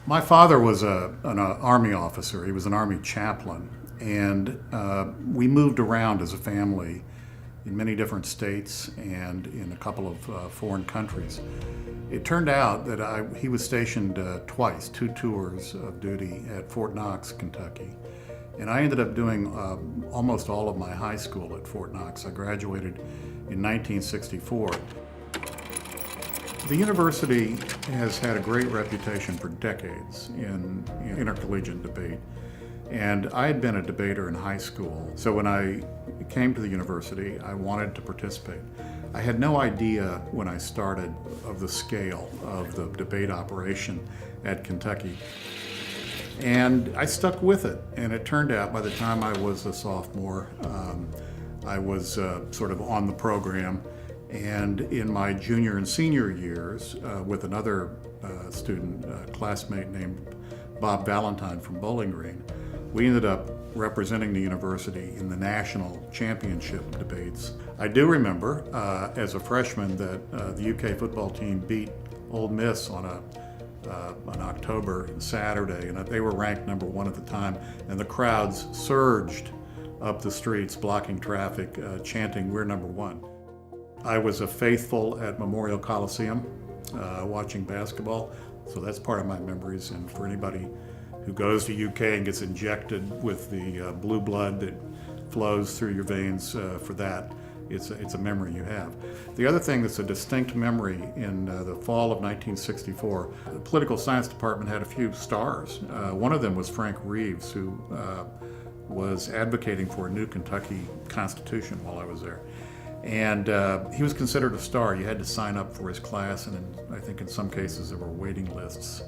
My father was an Army officer. He was an Army chaplain. And we moved around as a family in many different states and in a couple of foreign countries. It turned out that he was stationed twice, 2 tours of duty at Fort Knox, Kentucky. And I ended up doing almost all of my high school at Fort Knox. I graduated in 1964. The university has had a great reputation for decades in intercollegiate debate. And I had been a debater in high school, so when I came to the university, I wanted to participate. I had no idea when I started of the scale of the debate operation at Kentucky. And I stuck with it, and it turned out by the time I was a sophomore, I was sort of on the program. And in my junior and senior years, with another student, classmate named Bob Valentine from Bowling Green, we ended up representing the university in the national championship debates. I do remember as a freshman that the UK football team beat Ole Miss on an October Saturday, and they were ranked number 1 at the time, and the crowds surged up the streets, blocking traffic, chanting, "We're number 1." I was a faithful at Memorial Coliseum watching basketball, so that's part of my memories. And for anybody who goes to UK and gets injected with the blue blood that flows through your veins for that, it's a memory you have. The other thing that's a distinct memory, in the fall of 1964, the political science department had a few stars. One of them was Frank Reeves, who was advocating for a new Kentucky Constitution while I was there. And he was considered a star. You had to sign up for his class, and I think in some cases there were waiting lists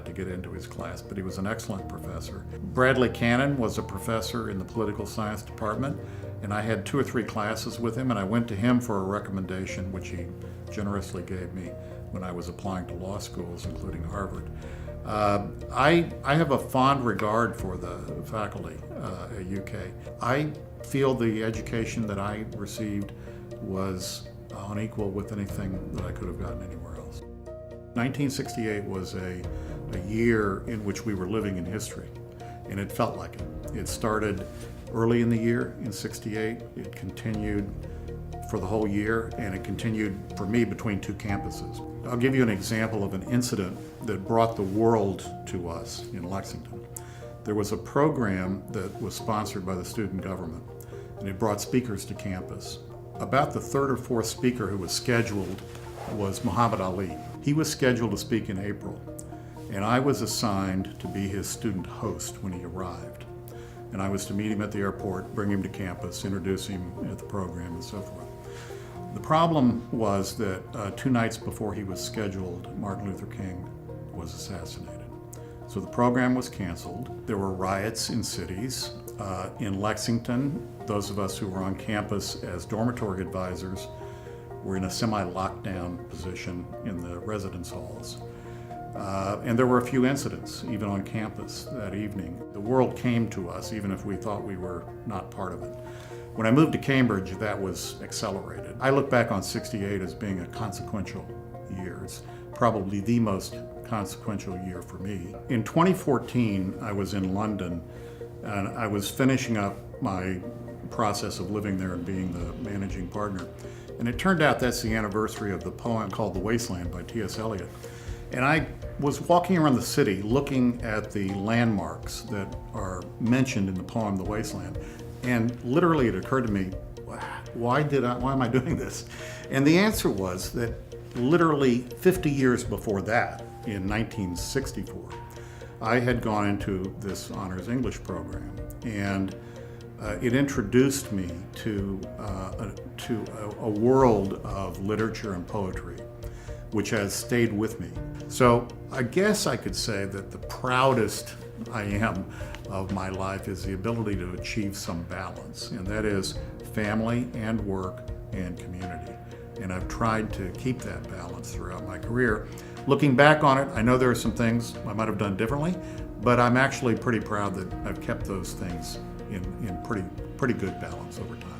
to get into his class, but he was an excellent professor. Bradley Cannon was a professor in the political science department, and I had 2 or 3 classes with him, and I went to him for a recommendation, which he generously gave me when I was applying to law schools, including Harvard. I have a fond regard for the faculty at UK. I feel the education that I received was on equal with anything that I could have gotten anywhere else. 1968 was a year in which we were living in history, and it felt like it. It started early in the year in 68, it continued for the whole year, and it continued for me between 2 campuses. I'll give you an example of an incident that brought the world to us in Lexington. There was a program that was sponsored by the student government, and it brought speakers to campus. About the 3rd or 4th speaker who was scheduled was Muhammad Ali. He was scheduled to speak in April, and I was assigned to be his student host when he arrived. And I was to meet him at the airport, bring him to campus, introduce him at the program, and so forth. The problem was that 2 nights before he was scheduled, Martin Luther King was assassinated. So the program was canceled. There were riots in cities. In Lexington, those of us who were on campus as dormitory advisors were in a semi-lockdown position in the residence halls. And there were a few incidents, even on campus that evening. The world came to us, even if we thought we were not part of it. When I moved to Cambridge, that was accelerated. I look back on 68 as being a consequential year. It's probably the most consequential year for me. In 2014, I was in London, and I was finishing up my process of living there and being the managing partner. And it turned out that's the anniversary of the poem called The Wasteland by T.S. Eliot. And I was walking around the city looking at the landmarks that are mentioned in the poem The Wasteland. And literally it occurred to me, why am I doing this? And the answer was that literally 50 years before that, in 1964, I had gone into this honors English program, and it introduced me to a world of literature and poetry, which has stayed with me. So I guess I could say that the proudest I am of my life is the ability to achieve some balance, and that is family and work and community. And I've tried to keep that balance throughout my career. Looking back on it, I know there are some things I might have done differently, but I'm actually pretty proud that I've kept those things in pretty good balance over time.